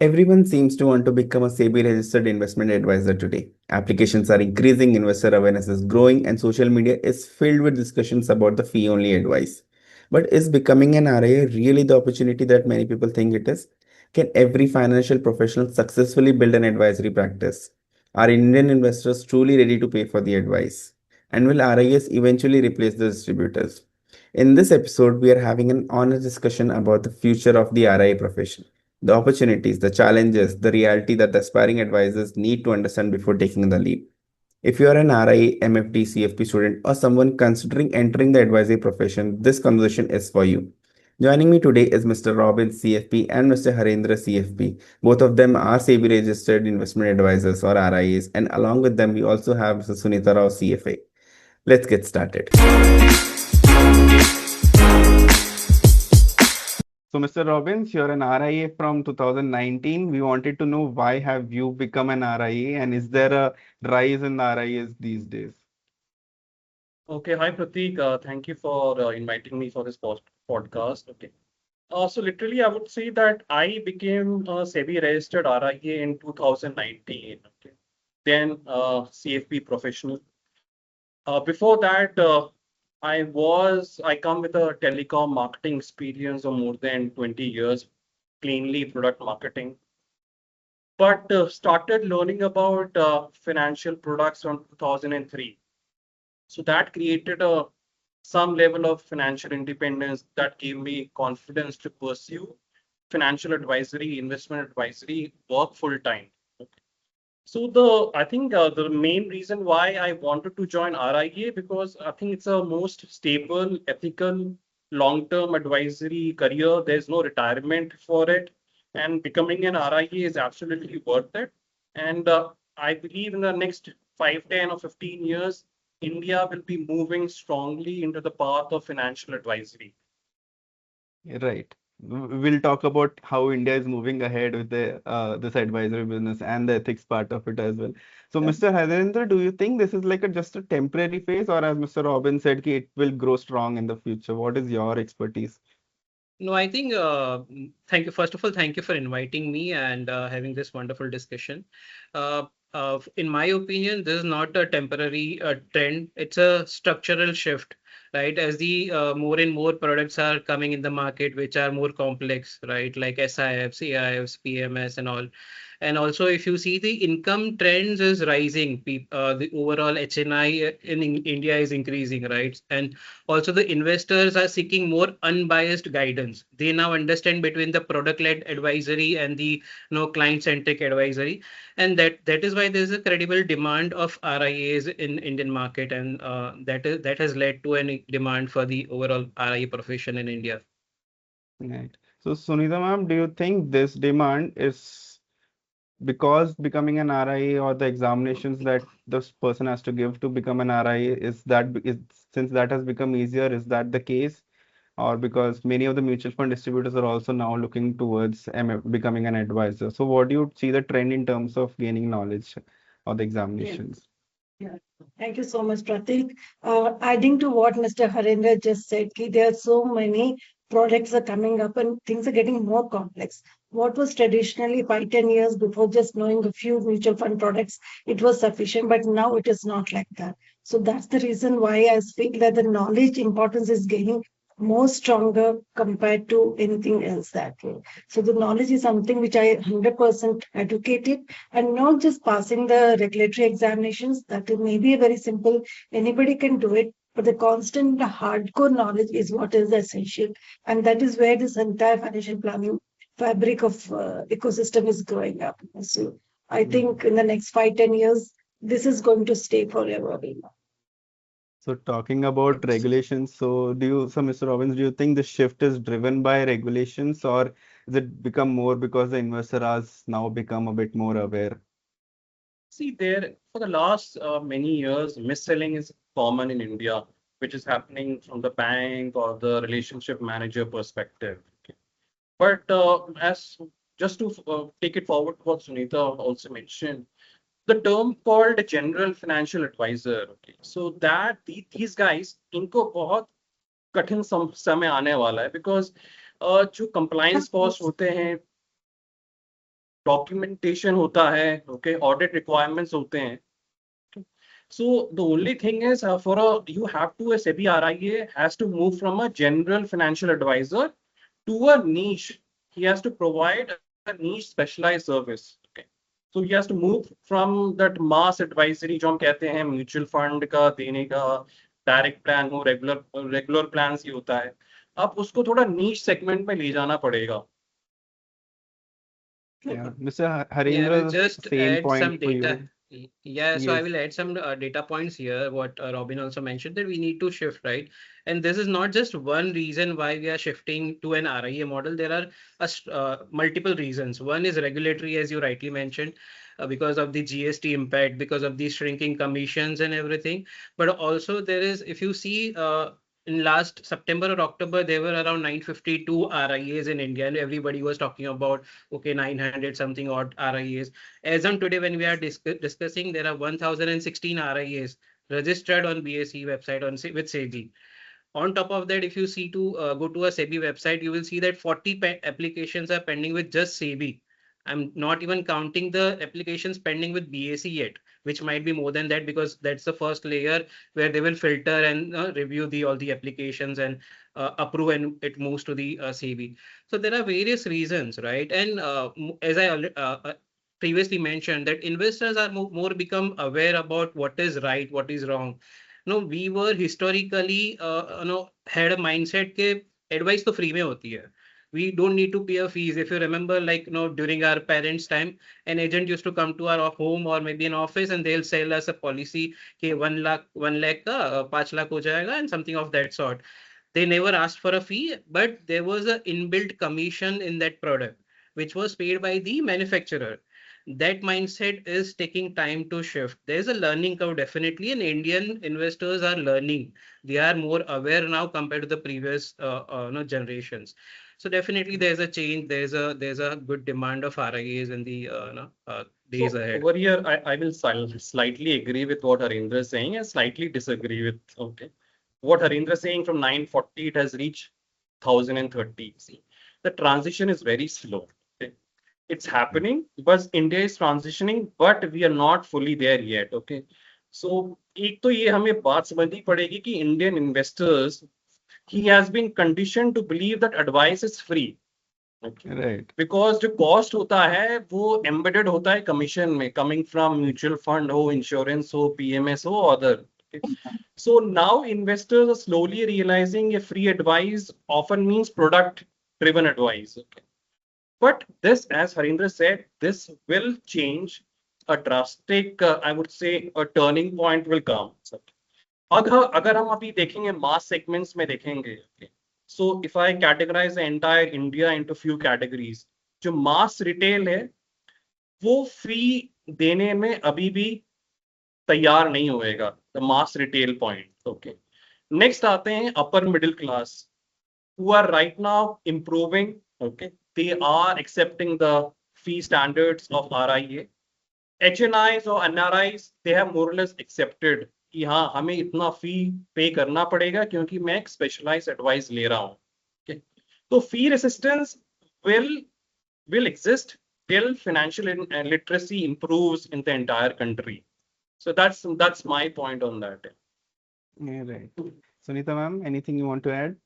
Everyone seems to want to become a SEBI registered investment advisor today. Applications are increasing, investor awareness is growing, and social media is filled with discussions about the fee only advice. But is becoming an RIA really the opportunity that many people think it is? Can every financial professional successfully build an advisory practice? Are Indian investors truly ready to pay for the advice? And will RIAs eventually replace the distributors? In this episode, we are having an honest discussion about the future of the RIA profession, the opportunities, the challenges, the reality that the aspiring advisors need to understand before taking the leap. If you are an RIA, MFD, CFP student, or someone considering entering the advisory profession, this conversation is for you. Joining me today is Mr. Robin CFP and Mr. Harendra CFP. Both of them are SEBI registered investment advisors or RIAs, and along with them, we also have Mr. SunYta Rao CFA. Let's get started. So, Mr. Robbins, you're an RIA from 2019. We wanted to know why have you become an RIA and is there a rise in RIAs these days? Okay, hi Prateek. Thank you for inviting me for this podcast. Okay. So literally, I would say that I became a SEBI registered RIA in 2019. Okay. Then CFP professional. Before that, I come with a telecom marketing experience of more than 20 years, cleanly product marketing. But started learning about financial products from 2003. So that created some level of financial independence that gave me confidence to pursue financial advisory, investment advisory work full time. So I think the main reason why I wanted to join RIA because I think it's a most stable, ethical, long-term advisory career. There's no retirement for it, and becoming an RIA is absolutely worth it. And I believe in the next 5, 10, or 15 years, India will be moving strongly into the path of financial advisory. Right. We'll talk about how India is moving ahead with the this advisory business and the ethics part of it as well. So, Mr. Harendra, do you think this is like just a temporary phase, or as Mr. Robin said, it will grow strong in the future? What is your expertise? No, I think, thank you. First of all, thank you for inviting me and having this wonderful discussion. In my opinion, this is not a temporary trend. It's a structural shift, right? As the more and more products are coming in the market, which are more complex, right? Like SIFs, AIFs, PMS, and all. And also, if you see the income trends is rising, the overall HNI in India is increasing, right? And also, the investors are seeking more unbiased guidance. They now understand between the product-led advisory and the client-centric advisory, and that is why there is a credible demand of RIAs in Indian market, and that has led to a demand for the overall RIA profession in India. Right. So, Sunita ma'am, do you think this demand is because becoming an RIA or the examinations that this person has to give to become an RIA is since that has become easier, is that the case? Or because many of the mutual fund distributors are also now looking towards becoming an advisor. So, what do you see the trend in terms of gaining knowledge or the Yeah, examinations? yeah. Thank you so much, Pratik. Adding to what Mr. Harendra just said, there are so many products are coming up and things are getting more complex. What was traditionally 5, 10 years before just knowing a few mutual fund products, it was sufficient, but now it is not like that. So that's the reason why I feel that the knowledge importance is gaining more stronger compared to anything else that way. So the knowledge is something which I 100% advocated and not just passing the regulatory examinations. That may be a very simple, anybody can do it, but the constant, the hardcore knowledge is what is essential. And that is where this entire financial planning fabric of ecosystem is growing up. So I think in the next 5, 10 years, this is going to stay forever. So talking about regulations, so Mr. Robbins, do you think the shift is driven by regulations or is it become more because the investor has now become a bit more aware? See, there for the last many years, mis-selling is common in India, which is happening from the bank or the relationship manager perspective. Okay. But as just to take it forward, what Sunita also mentioned, the term called general financial advisor. Okay, so that these guys, इनको बहुत कठिन समय आने वाला है because जो compliance cost होते हैं documentation होता है, okay, audit requirements होते हैं. So the only thing is you have to, a SEBI RIA has to move from a general financial advisor to a niche. He has to provide a niche specialized service. Okay. So he has to move from that mass advisory जो हम कहते हैं mutual fund का देने का, direct plan हो, regular plan ही होता है, अब उसको थोड़ा नीच सेगमेंट में ले जाना पड़ेगा. Yeah, Mr. Yeah, I Harendra, will just same add point some for you. data. Yeah, so I Yes. will add some data points here. What Robin also mentioned, that we need to shift, right? And this is not just one reason why we are shifting to an RIA model. There are multiple reasons. One is regulatory, as you rightly mentioned, because of the GST impact, because of the shrinking commissions and everything. But also there is, if you see, in last September or October, there were around 952 RIAs in India, and everybody was talking about, okay, 900 something odd RIAs. As on today, when we are discussing, there are 1016 RIAs registered on BSE website with SEBI. On top of that, if you see to go to a SEBI website, you will see that 40 applications are pending with just SEBI. I'm not even counting the applications pending with BSE yet, which might be more than that, because that's the first layer where they will filter and review all the applications and approve, and it moves to the SEBI. So there are various reasons, right? And as I previously mentioned, that investors are more become aware about what is right, what is wrong. No, we were historically had a mindset के advice तो free में होती है. We don't need to pay a fees. If you remember, like, during our parents' time, an agent used to come to our home or maybe an office, and they'll sell us a policy कि 1 lakh का 5 lakh हो जाएगा and something of that sort. They never asked for a fee, but there was an inbuilt commission in that product, which was paid by the manufacturer. That mindset is taking time to shift. There's a learning curve, definitely, and Indian investors are learning. They are more aware now compared to the previous generations. So definitely there's a change. There's a good demand of RIAs in the days So ahead. over here, I will slightly agree with what Harendra is saying and slightly disagree with, okay, what Harendra is saying. From 940, it has reached 1030. See, the transition is very slow. Okay? It's happening because India is transitioning, but we are not fully there yet. Okay. So एक तो ये हमें बात समझनी पड़ेगी कि Indian investors, he has been conditioned to believe that advice is free. Okay. Right. Because जो cost होता है वो embedded होता है commission में, coming from mutual fund हो, insurance हो, PMS हो, other. Okay. So now investors are slowly realizing a free advice often means product driven advice. Okay. But this, as Harendra said, this will change. A drastic, I would say, a turning point will come. अगर हम अभी देखेंगे mass segments में देखेंगे, okay. So if I categorize the entire India into few categories, जो mass retail है वो fee देने में अभी भी तैयार नहीं होएगा, the mass retail point. Okay. Next आते हैं upper middle class, who are right now improving. Okay. They are accepting the fee standards of RIA. HNIs or NRIs, they have more or less accepted कि हाँ हमें इतना फी पे करना पड़ेगा क्योंकि मैं एक स्पेशलाइज्ड एडवाइस ले रहा हूँ. Okay. तो fee resistance will exist till financial literacy improves in the entire country. So that's my point on that. Yeah, right. SunYta ma'am, anything you want to add?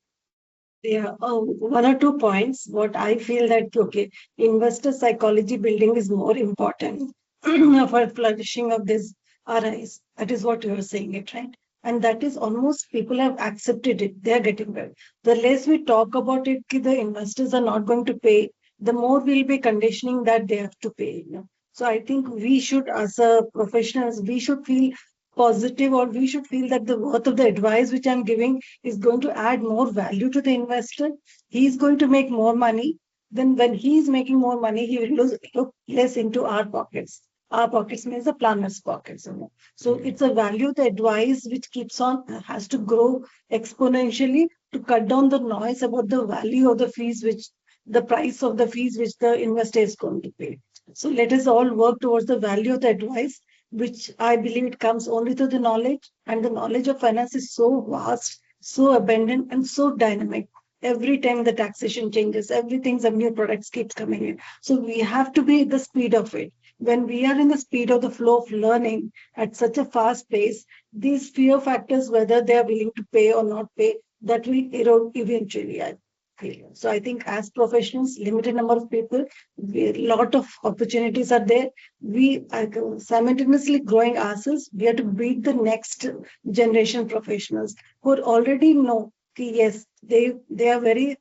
Yeah, one or 2 points. What I feel that, okay, investor psychology building is more important for flourishing of this RIs. That is what you are saying it, right? And that is almost people have accepted it. They are getting well. The less we talk about it, the investors are not going to pay, the more we'll be conditioning that they have to pay. So I think we should, as a professionals, we should feel positive, or we should feel that the worth of the advice which I'm giving is going to add more value to the investor. He's going to make more money. Then when he's making more money, he will look less into our pockets. Our pockets means the planner's pockets. So it's a value, the advice which keeps on, has to grow exponentially to cut down the noise about the value of the fees, which the price of the fees which the investor is going to pay. So let us all work towards the value of the advice, which I believe it comes only through the knowledge. And the knowledge of finance is so vast, so abundant, and so dynamic. Every time the taxation changes, everything, some new products keeps coming in. So we have to be at the speed of it. When we are in the speed of the flow of learning at such a fast pace, these fear factors, whether they are willing to pay or not pay, that will erode eventually. I feel. So I think as professionals, limited number of people, a lot of opportunities are there. We are simultaneously growing ourselves. We have to beat the next generation professionals who already know कि yes, they are very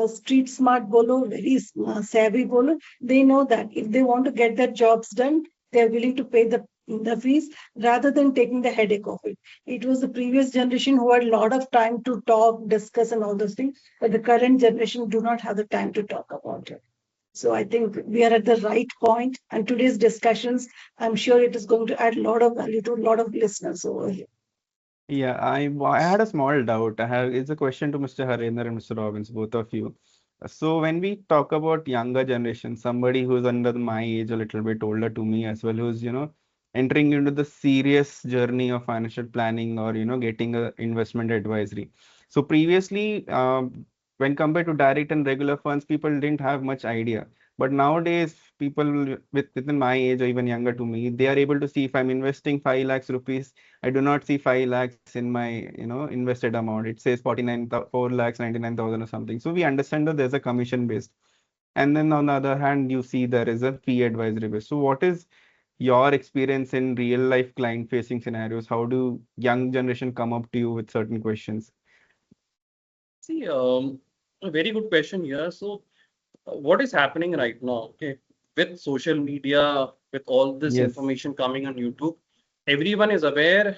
street smart bolo, very savvy bolo. They know that if they want to get their jobs done, they are willing to pay the fees rather than taking the headache of it. It was the previous generation who had a lot of time to talk, discuss, and all those things, but the current generation do not have the time to talk about it. So I think we are at the right point, and today's discussions, I'm sure it is going to add a lot of value to a lot of listeners over here. Yeah, I had a small doubt. It's a question to Mr. Harendra and Mr. Robbins, both of you. So when we talk about younger generation, somebody who's under my age, a little bit older to me as well, who's, entering into the serious journey of financial planning or, getting a investment advisory. So previously, when compared to direct and regular funds, people didn't have much idea. But nowadays, people within my age or even younger to me, they are able to see if I'm investing 5 lakhs rupees, I do not see 5 lakhs in my, invested amount. It says 4 lakhs 99,000 or something. So we understand that there's a commission based. And then on the other hand, you see there is a fee advisory based. So what is your experience in real life client facing scenarios? How do young generation come up to you with certain questions? See, a very good question here. So, what is happening right now? Okay, with social media, with all this Yes. information coming on YouTube, everyone is aware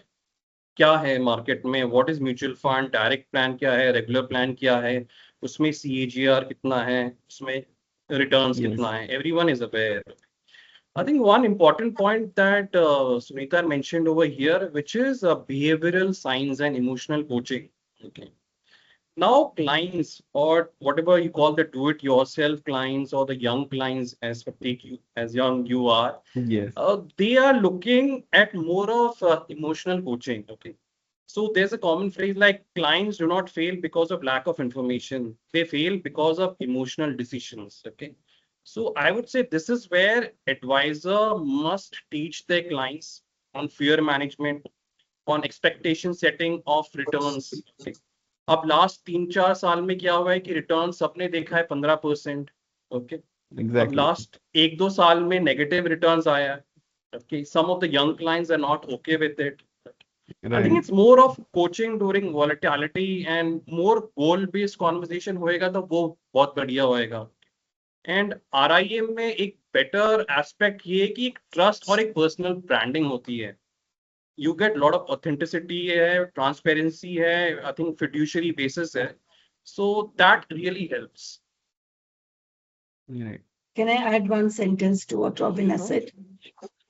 क्या है market में, what is mutual fund, direct plan क्या है, regular plan क्या है, उसमें CAGR कितना है, उसमें रिटर्न्स कितना Yes. है, everyone is aware. I think one important point that SunYta mentioned over here, which is behavioral science and emotional coaching. Okay. Now, clients or whatever you call the do-it-yourself clients or the young clients, as take you as young you are, Yes. they are looking at more of emotional coaching. Okay. So there's a common phrase like clients do not fail because of lack of information. They fail because of emotional decisions. Okay. So I would say this is where advisor must teach their clients on fear management, on expectation setting of returns. Okay. अब last 3-4 साल में क्या हुआ है कि return सबने देखा है 15%. ओके. अब Exactly. लास्ट 1-2 साल में नेगेटिव रिटर्न्स आया है. Okay, some of the young clients are not okay with it. I think Right. it's more of coaching during volatility and more goal-based conversation होएगा तो वो बहुत बढ़िया होएगा. And RIA में एक better aspect ये है कि एक trust और एक personal branding होती है. You get a lot of authenticity है, transparency है, I think fiduciary basis है. So that really helps. Right. Can I add one sentence to what Robin has Sure. said?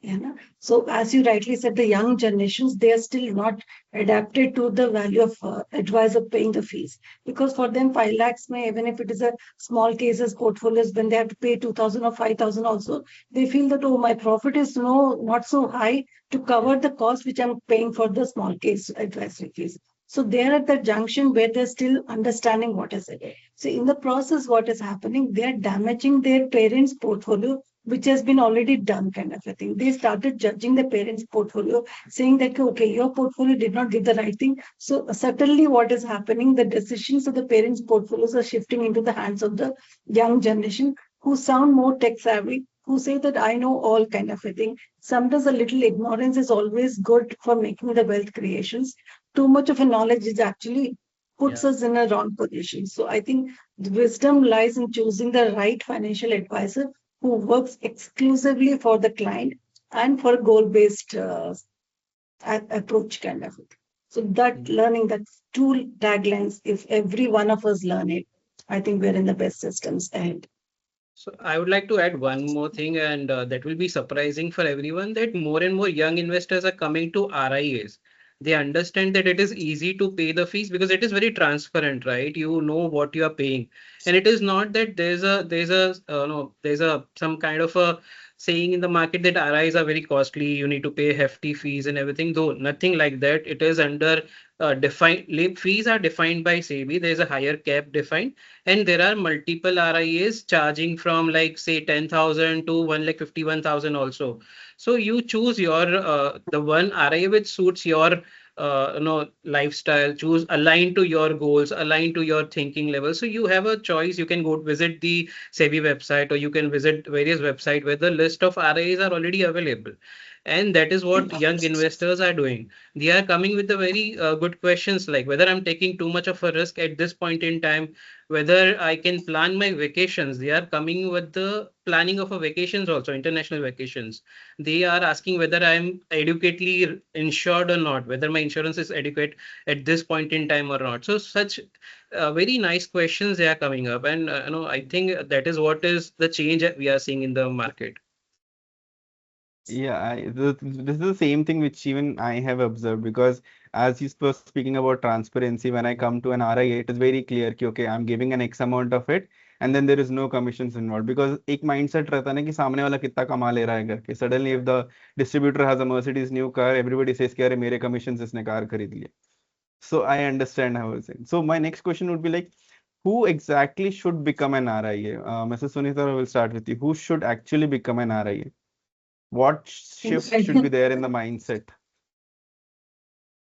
Yeah, no? So as you rightly said, the young generations, they are still not adapted to the value of advisor paying the fees. Because for them, 5 lakhs may, even if it is a small cases portfolios, when they have to pay 2,000 or 5,000 also, they feel that, oh, my profit is not so high to cover the cost which I'm paying for the small case advisory fees. So they're at that junction where they're still understanding what is it. So in the process, what is happening, they're damaging their parents' portfolio, which has been already done, kind of a thing. They started judging the parents' portfolio, saying that, okay, your portfolio did not give the right thing. So certainly what is happening, the decisions of the parents' portfolios are shifting into the hands of the young generation who sound more tech savvy, who say that I know all, kind of a thing. Sometimes a little ignorance is always good for making the wealth creations. Too much of a knowledge is actually puts us in a wrong position. So I think the wisdom lies in choosing the right financial advisor who works exclusively for the client and for goal-based approach, kind of it. So that learning, that two taglines, if every one of us learn it, I think we're in the best systems ahead. So I would like to add one more thing, and that will be surprising for everyone, that more and more young investors are coming to RIAs. They understand that it is easy to pay the fees because it is very transparent, right? You know what you are paying. And it is not that there's a some kind of a saying in the market that RIs are very costly, you need to pay hefty fees and everything, though nothing like that. It is under defined, fees are defined by SEBI. There's a higher cap defined, and there are multiple RIAs charging from like say 10,000 to 1,51,000 also. So you choose your the one RIA which suits your lifestyle, choose aligned to your goals, aligned to your thinking level. So you have a choice. You can go visit the SEBI website, or you can visit various websites where the list of RIAs are already available. And that is what young investors are doing. They are coming with the very good questions, like whether I'm taking too much of a risk at this point in time, whether I can plan my vacations. They are coming with the planning of a vacations also, international vacations. They are asking whether I'm adequately insured or not, whether my insurance is adequate at this point in time or not. So such very nice questions they are coming up, and I think that is what is the change that we are seeing in the market. Yeah, this is the same thing which even I have observed, because as you were speaking about transparency, when I come to an RIA, it is very clear कि okay, I'm giving an X amount of it, and then there is no commissions involved, because एक mindset रहता है ना कि सामने वाला कितना कमा ले रहा है करके. Suddenly if the distributor has a Mercedes new car, everybody says कि अरे मेरे commissions इसने कार खरीद लिया. So I understand how it's saying. So my next question would be like, who exactly should become an RIA? Mrs. Sunita, I will start with you. Who should actually become an RIA? What shift should be there in the mindset?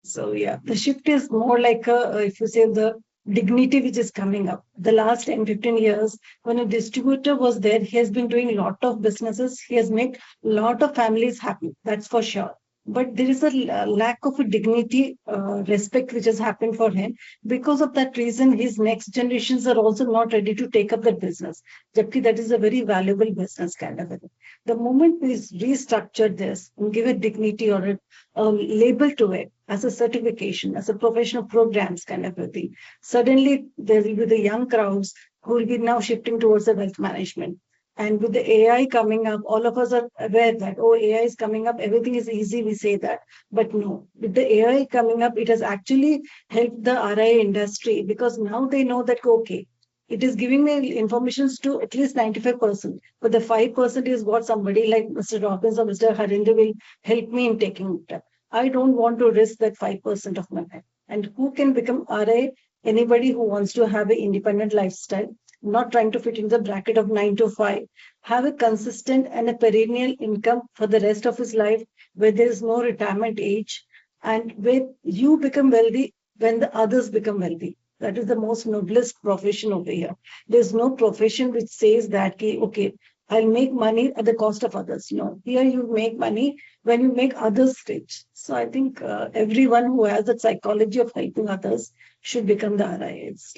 So yeah, the shift is more like if you say the dignity which is coming up. The last 10, 15 years, when a distributor was there, he has been doing a lot of businesses. He has made a lot of families happy. That's for sure. But there is a lack of a dignity, respect which has happened for him. Because of that reason, his next generations are also not ready to take up that business. Jabki that is a very valuable business kind of a thing. The moment we restructure this and give it dignity or a label to it as a certification, as a professional programs kind of a thing, suddenly there will be the young crowds who will be now shifting towards the wealth management. And with the AI coming up, all of us are aware that, oh, AI is coming up, everything is easy, we say that. But no, with the AI coming up, it has actually helped the RIA industry, because now they know that, okay, it is giving me information to at least 95%, but the 5% is what somebody like Mr. Robbins or Mr. Harinder will help me in taking it up. I don't want to risk that 5% of my life. And who can become RIA? Anybody who wants to have an independent lifestyle, not trying to fit in the bracket of 9 to 5, have a consistent and a perennial income for the rest of his life, where there is no retirement age, and where you become wealthy when the others become wealthy. That is the most noblest profession over here. There's no profession which says that, okay, I'll make money at the cost of others. No, here you make money when you make others rich. So I think everyone who has that psychology of helping others should become the RIAs.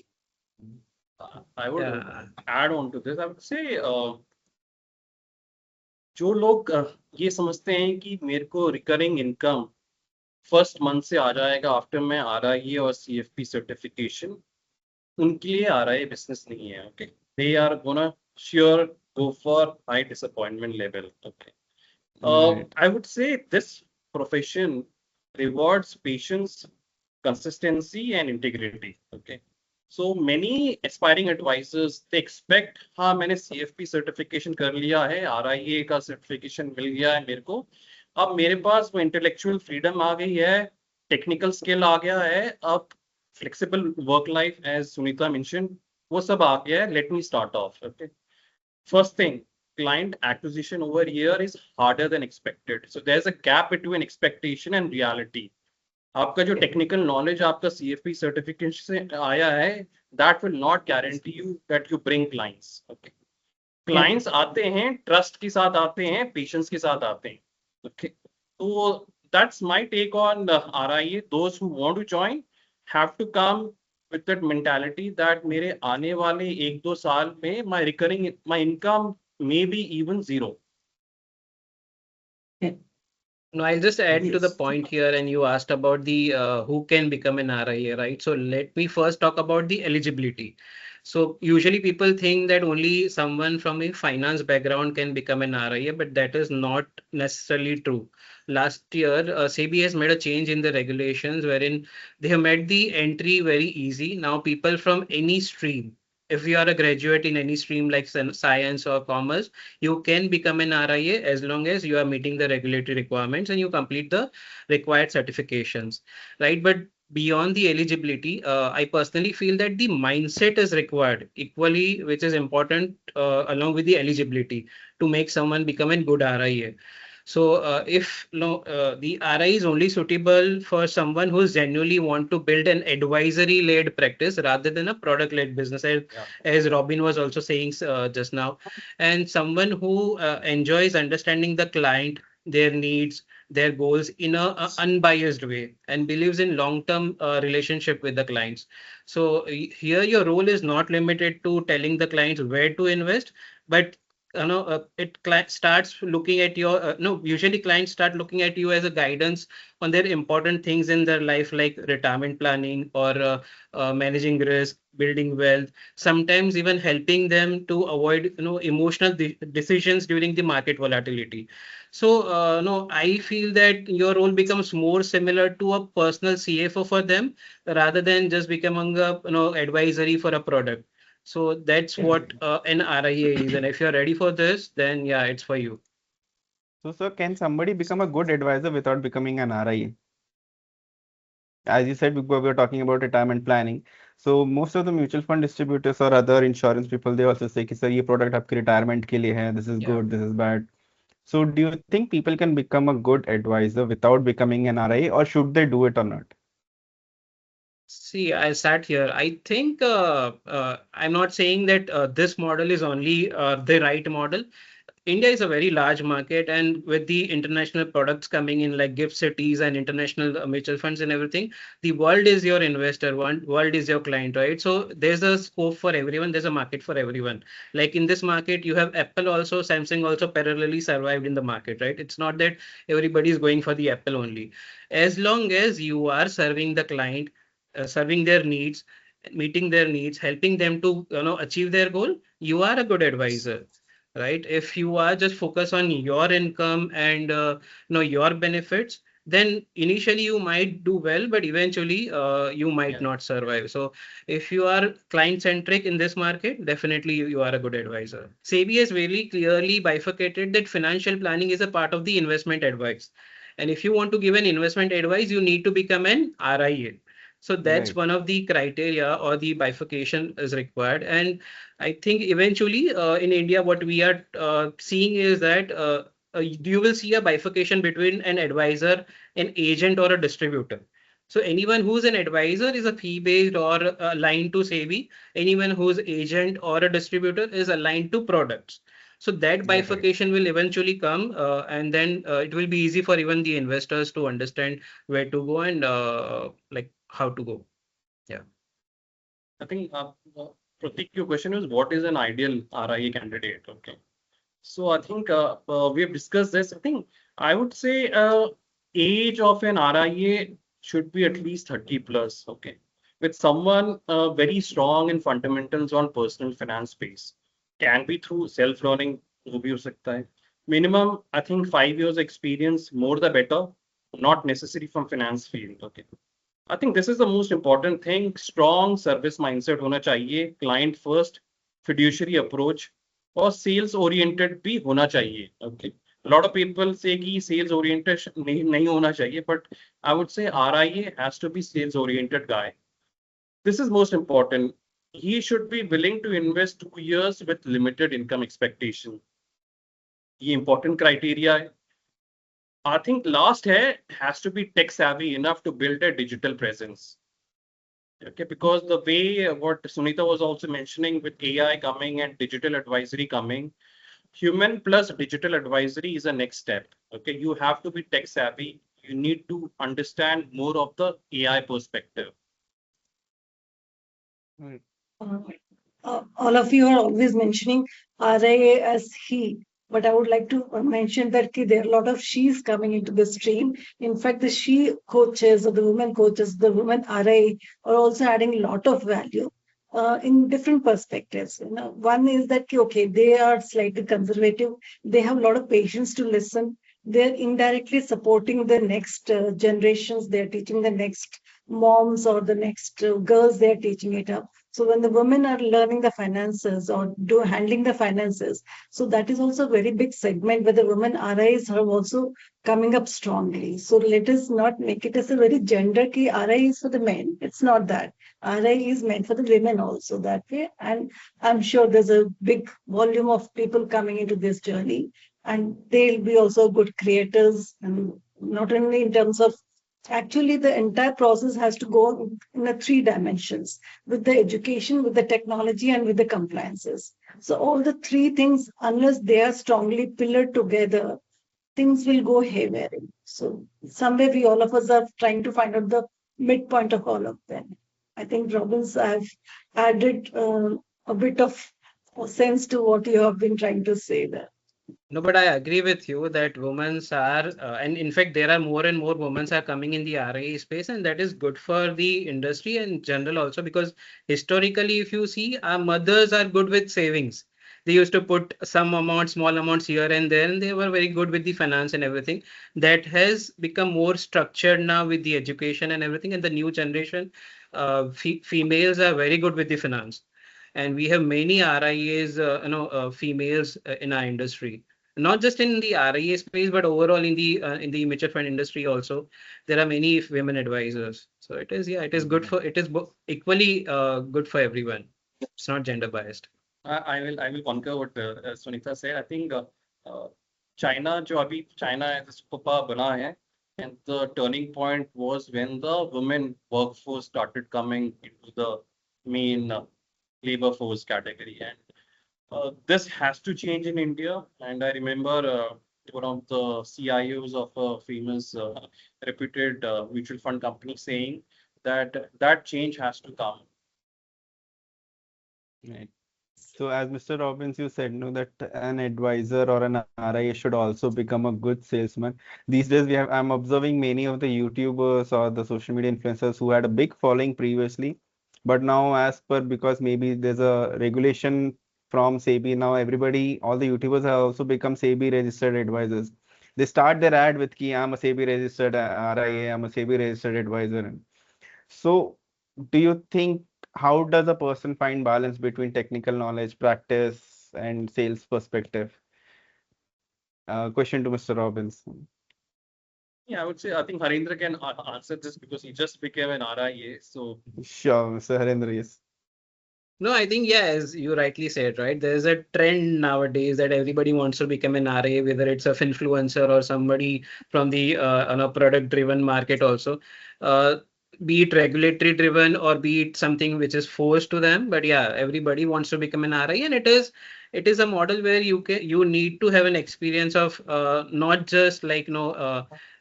I would add on to this. I would say जो लोग ये समझते हैं कि मेरे को recurring income first month से आ जाएगा आफ्टर मैं RIA और CFP सर्टिफिकेशन, उनके लिए RIA बिजनेस नहीं है. Okay, they are gonna sure go for high disappointment level. Okay. I would say this profession rewards patience, consistency, and integrity. Okay. So many aspiring advisors, they expect, हाँ मैंने CFP certification कर लिया है, RIA का certification मिल गया है मेरे को, अब मेरे पास वो इंटेलेक्चुअल फ्रीडम आ गई है, टेक्निकल स्किल आ गया है, अब flexible work life as Sunita mention, वो सब आ गया है, let me start off. Okay. First thing, client acquisition over here is harder than expected. So there's a gap between expectation and reality. आपका जो टेक्निकल नॉलेज आपका CFP सर्टिफिकेशन से आया है, that will not guarantee you that you bring clients. Okay. Clients आते हैं, trust के साथ आते हैं, पेशेंस के साथ आते हैं. Okay. So that's my take on RIA. Those who want to join have to come with that mentality that मेरे आने वाले 1-2 साल में my income may be even zero. No, I'll just add to the point here, and you asked about the who can become an RIA, right? So let me first talk about the eligibility. So usually people think that only someone from a finance background can become an RIA, but that is not necessarily true. Last year, SEBI has made a change in the regulations wherein they have made the entry very easy. Now people from any stream, if you are a graduate in any stream like science or commerce, you can become an RIA as long as you are meeting the regulatory requirements and you complete the required certifications, right? But beyond the eligibility, I personally feel that the mindset is required equally, which is important along with the eligibility to make someone become a good RIA. So if no, the RI is only suitable for someone who's genuinely want to build an advisory-led practice rather than a product-led business, as Robin was also saying just now, and someone who enjoys understanding the client, their needs, their goals in a unbiased way, and believes in long-term relationship with the clients. So here your role is not limited to telling the clients where to invest, but starts looking at your no usually clients start looking at you as a guidance on their important things in their life, like retirement planning or managing risk, building wealth, sometimes even helping them to avoid emotional decisions during the market volatility. So no, I feel that your role becomes more similar to a personal CFO for them rather than just becoming a advisory for a product. So that's what an RIA is. And if you're ready for this, then yeah, it's for you. So, sir, can somebody become a good advisor without becoming an RIA? As you said, we were talking about retirement planning. So most of the mutual fund distributors or other insurance people, they also say कि sir ये product आपके retirement के लिए है, this is Yeah. good, this is bad. So do you think people can become a good advisor without becoming an RIA, or should they do it or not? See, I sat here. I think I'm not saying that this model is only the right model. India is a very large market, and with the international products coming in like gift cities and international mutual funds and everything, the world is your investor, world is your client, right? So there's a scope for everyone, there's a market for everyone. Like in this market, you have Apple also, Samsung also parallelly survived in the market, right? It's not that everybody is going for the Apple only. As long as you are serving the client, serving their needs, meeting their needs, helping them to achieve their goal, you are a good advisor, right? If you are just focused on your income and your benefits, then initially you might do well, but eventually you might not survive. So if you are client centric in this market, definitely you are a good advisor. SEBI has very clearly bifurcated that financial planning is a part of the investment advice, and if you want to give an investment advice, you need to become an RIA. So that's Right. one of the criteria, or the bifurcation is required. And I think eventually in India, what we are seeing is that you will see a bifurcation between an advisor, an agent, or a distributor. So anyone who's an advisor is a fee-based or aligned to SEBI. Anyone who's agent or a distributor is aligned to products. So that Right. bifurcation will eventually come, and then it will be easy for even the investors to understand where to go and like how to go. Yeah. I think, Pratik, your question is what is an ideal RIA candidate? Okay. So I think we have discussed this. I think I would say age of an RIA should be at least 30 plus. Okay. With someone very strong in fundamentals on personal finance space. Can be through self-learning, वो भी हो सकता है. Minimum, I think 5 years experience, more the better. Not necessary from finance field. Okay. I think this is the most important thing. Strong service mindset होना चाहिए, client first, fiduciary approach, और sales oriented भी होना चाहिए. Okay. A lot of people say कि sales oriented नहीं होना चाहिए, but I would say RIA has to be sales oriented guy. This is most important. He should be willing to invest 2 years with limited income expectation. ये important criteria है. I think last hai has to be tech savvy enough to build a digital presence. Okay, because the way what SunYta was also mentioning with AI coming and digital advisory coming, human plus digital advisory is a next step. Okay, you have to be tech savvy. You need to understand more of the AI perspective. Right. All of you are always mentioning RIA as he, but I would like to mention that there are a lot of she's coming into the stream. In fact, the she coaches or the women coaches, the women RIA are also adding a lot of value in different perspectives. One is that okay, they are slightly conservative. They have a lot of patience to listen. They're indirectly supporting the next generations. They're teaching the next moms or the next girls they're teaching it up. So when the women are learning the finances or handling the finances, so that is also a very big segment where the women RIs are also coming up strongly. So let us not make it as a very gender key RI is for the men. It's not that. RI is meant for the women also that way. And I'm sure there's a big volume of people coming into this journey, and they'll be also good creators, and not only in terms of actually the entire process has to go in a three dimensions with the education, with the technology, and with the compliances. So all the three things, unless they are strongly pillared together, things will go haywire. So somewhere we all of us are trying to find out the midpoint of all of them. I think Robbins have added a bit of sense to what you have been trying to say there. No, but I agree with you that women are, and in fact, there are more and more women are coming in the RIA space, and that is good for the industry in general also, because historically, if you see, our mothers are good with savings. They used to put some amount, small amounts here and there, and they were very good with the finance and everything. That has become more structured now with the education and everything, and the new generation, females are very good with the finance, and we have many RIAs, females in our industry, not just in the RIA space, but overall in the mutual fund industry also. There are many women advisors. So it is, yeah, it is good for, it is equally good for everyone. It's not gender biased. I will concur what SunYta said. I think China जो अभी China as a superpower बना है, and the turning point was when the women workforce started coming into the main labor force category, and this has to change in India. And I remember one of the CIOs of a famous reputed mutual fund company saying that that change has to come. Right. So as Mr. Robbins, you said, no, that an advisor or an RIA should also become a good salesman. These days, I'm observing many of the YouTubers or the social media influencers who had a big following previously, but now as per, because maybe there's a regulation from SEBI, now everybody, all the YouTubers have also become SEBI registered advisors. They start their ad with ki, I'm a SEBI registered RIA, I'm a SEBI registered advisor. So, do you think, how does a person find balance between technical knowledge, practice, and sales perspective? Question to Mr. Robbins. Yeah, I would say I think Harindra can answer this because he just became an RIA. So Sure, Mr. Harendra, yes. No, I think, yeah, as you rightly said, right? There's a trend nowadays that everybody wants to become an RA, whether it's a influencer or somebody from the on a product-driven market also. Uh, be it regulatory driven or be it something which is forced to them. But yeah, everybody wants to become an RA, and it is a model where you need to have an experience of not just like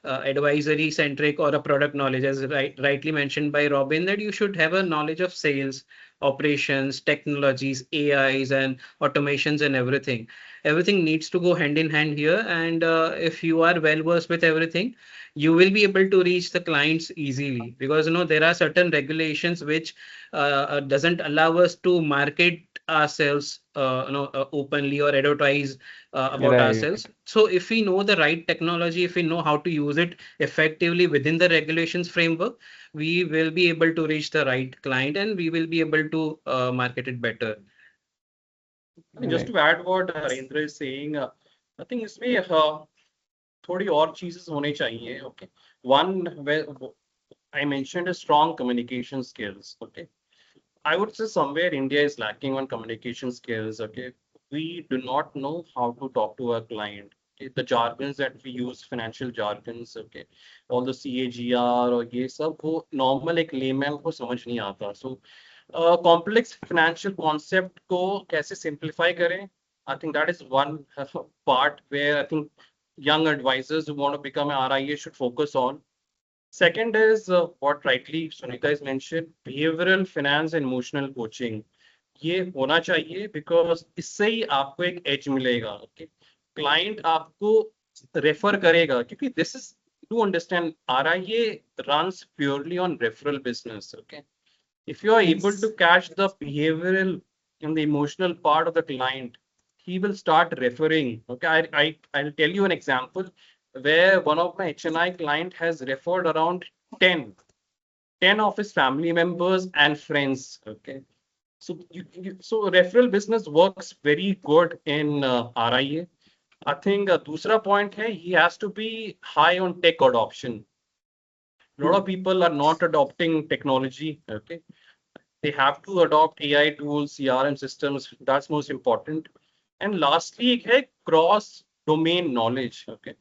advisory centric or a product knowledge, as rightly mentioned by Robin, that you should have a knowledge of sales, operations, technologies, AIs, and automations, and everything. Everything needs to go hand in hand here. And if you are well versed with everything, you will be able to reach the clients easily, because there are certain regulations which doesn't allow us to market ourselves openly or advertise about Right. ourselves. So if we know the right technology, if we know how to use it effectively within the regulations framework, we will be able to reach the right client, and we will be able to market it better. I mean, just Right. to add what Harindra is saying, I think इसमें थोड़ी और चीजें होने चाहिए. Okay, one where I mentioned a strong communication skills. Okay, I would say somewhere India is lacking on communication skills. Okay, we do not know how to talk to our client. Okay? The jargons that we use, financial jargons. Okay, all the CAGR और ये सब वो normal एक layman को समझ नहीं आता. So complex financial concept को कैसे simplify करें? I think that is one part where I think young advisors who want to become an RIA should focus on. Second is what rightly SunYta has mentioned, behavioral finance and emotional coaching. ये होना चाहिए because इससे ही आपको एक edge मिलेगा. Okay, client आपको refer करेगा क्योंकि this is to understand RIA runs purely on referral business. Okay, if you are able to catch the behavioral and the emotional part of the client, he will start referring. Okay, I'll tell you an example where one of my HNI client has referred around 10 10 of his family members and friends. Okay. So referral business works very good in RIA. I think दूसरा point है, he has to be high on tech adoption. A lot of people are not adopting technology. Okay. They have to adopt AI tools, CRM systems. That's most important. And lastly, एक है cross domain knowledge. Okay.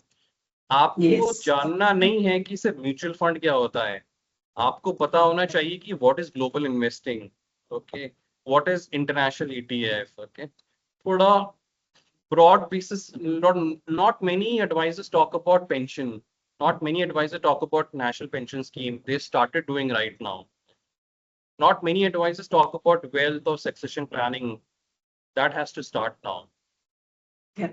आपको Yes. जानना नहीं है कि सिर्फ mutual fund क्या होता है. आपको पता होना चाहिए कि what is global investing. Okay. What is international ETF. Okay. थोड़ा broad basis, not many advisors talk about pension. Not many advisors talk about national pension scheme. They started doing right now. Not many advisors talk about wealth or succession planning. That has to start now. Yeah.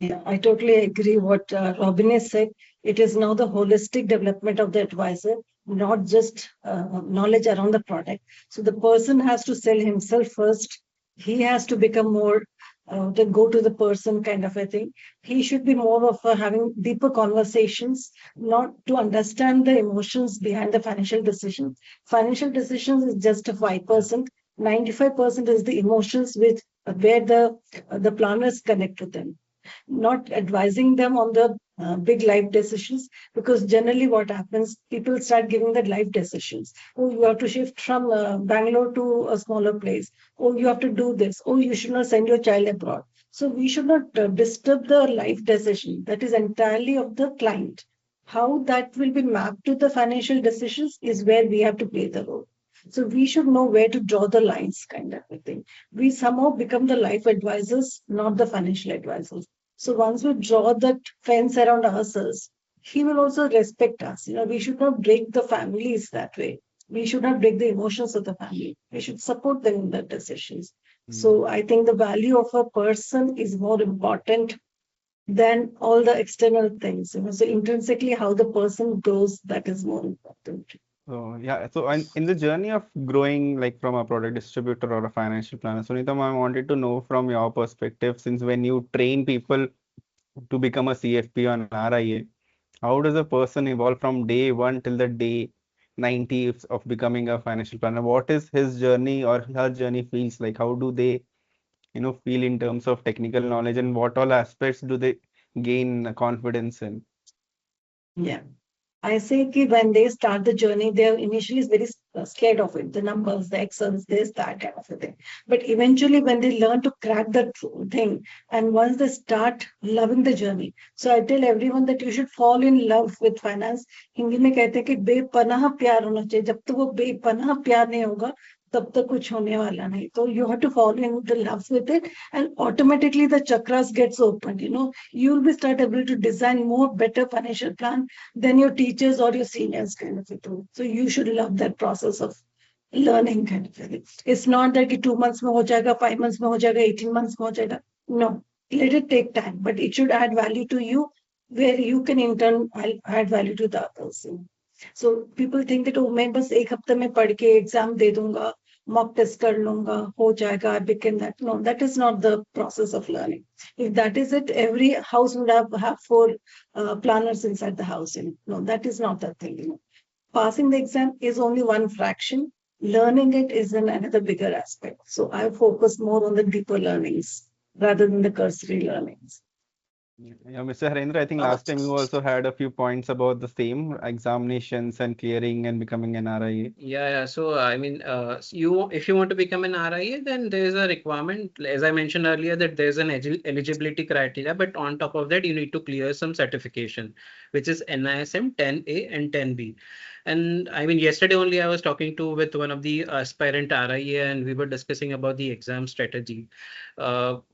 Yeah, I totally agree what Robin has said. It is now the holistic development of the advisor, not just knowledge around the product. So the person has to sell himself first. He has to become more the go to the person kind of a thing. He should be more of having deeper conversations, not to understand the emotions behind the financial decisions. Financial decisions is just a 5%. 95% is the emotions with where the planners connect with them, not advising them on the big life decisions, because generally what happens, people start giving the life decisions. Oh, you have to shift from Bangalore to a smaller place. Oh, you have to do this. Oh, you should not send your child abroad. So we should not disturb the life decision. That is entirely of the client. How that will be mapped to the financial decisions is where we have to play the role. So we should know where to draw the lines, kind of a thing. We somehow become the life advisors, not the financial advisors. So once we draw that fence around ourselves, he will also respect us. We should not break the families that way. We should not break the emotions of the family. We should support them in their decisions. So I think the value of a person is more important than all the external things. So intrinsically, how the person grows, that is more important. So yeah, so in the journey of growing like from a product distributor or a financial planner, Sunita, I wanted to know from your perspective, since when you train people to become a CFP or an RIA, how does a person evolve from day one till the day 90 of becoming a financial planner? What is his journey or her journey feels like? How do they, feel in terms of technical knowledge, and what all aspects do they gain confidence in? Yeah. I say that when they start the journey, they are initially very scared of it, the numbers, the Excels, this, that kind of a thing. But eventually, when they learn to crack that thing, and once they start loving the journey, so I tell everyone that you should fall in love with finance. Hindi में कहते हैं कि बेपनाह प्यार होना चाहिए. जब तक वो बेपनाह प्यार नहीं होगा, तब तक कुछ होने वाला नहीं. So you have to fall in the love with it, and automatically the chakras gets opened. You'll be start able to design more better financial plan than your teachers or your seniors kind of a thing. So you should love that process of learning kind of a thing. It's not that 2 months में हो जाएगा, 5 months में हो जाएगा, 18 months में हो जाएगा. No, let it take time, but it should add value to you, where you can in turn add value to the others. So people think that मैं बस एक हफ्ते में पढ़ के एग्जाम दे दूंगा, mock test कर लूंगा, हो जाएगा, I became that. No, that is not the process of learning. If that is it, every house would have 4 planners inside the house. No, that is not the thing. Passing the exam is only one fraction. Learning it is another bigger aspect. So I focus more on the deeper learnings rather than the cursory learnings. Yeah, Mr. Harendra, I think last time you also had a few points about the same examinations and clearing and becoming an RIA. Yeah. So I mean, if you want to become an RIA, then there is a requirement, as I mentioned earlier, that there's an eligibility criteria. But on top of that, you need to clear some certification, which is NISM 10A and 10B. And I mean, yesterday only I was talking with one of the aspirant RIA, and we were discussing about the exam strategy.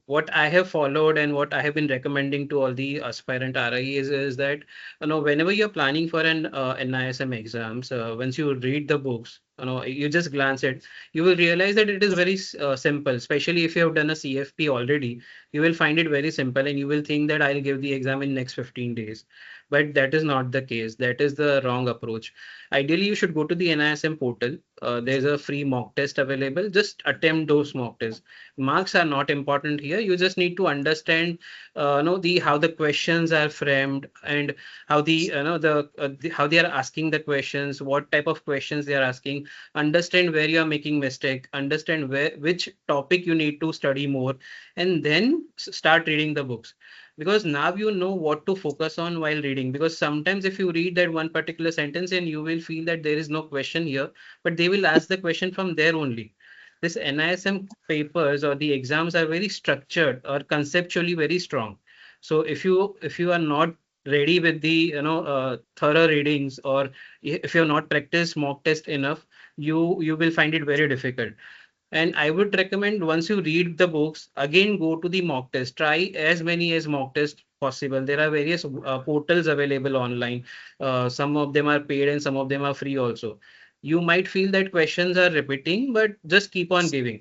What I have followed and what I have been recommending to all the aspirant RIAs is that, whenever you're planning for an NISM exams, once you read the books, you just glance it, you will realize that it is very simple. Especially if you have done a CFP already, you will find it very simple, and you will think that I'll give the exam in next 15 days. But that is not the case. That is the wrong approach. Ideally, you should go to the NISM portal. There's a free mock test available. Just attempt those mock tests. Marks are not important here. You just need to understand, the how the questions are framed, and how how they are asking the questions, what type of questions they are asking. Understand where you are making mistake. Understand which topic you need to study more, and then start reading the books, because now you know what to focus on while reading. Because sometimes if you read that one particular sentence and you will feel that there is no question here, but they will ask the question from there only. This NISM papers or the exams are very structured or conceptually very strong. So if you are not ready with the thorough readings, or if you have not practiced mock test enough, you will find it very difficult. And I would recommend, once you read the books, again go to the mock test. Try as many as mock tests possible. There are various portals available online. Some of them are paid and some of them are free also. You might feel that questions are repeating, but just keep on giving.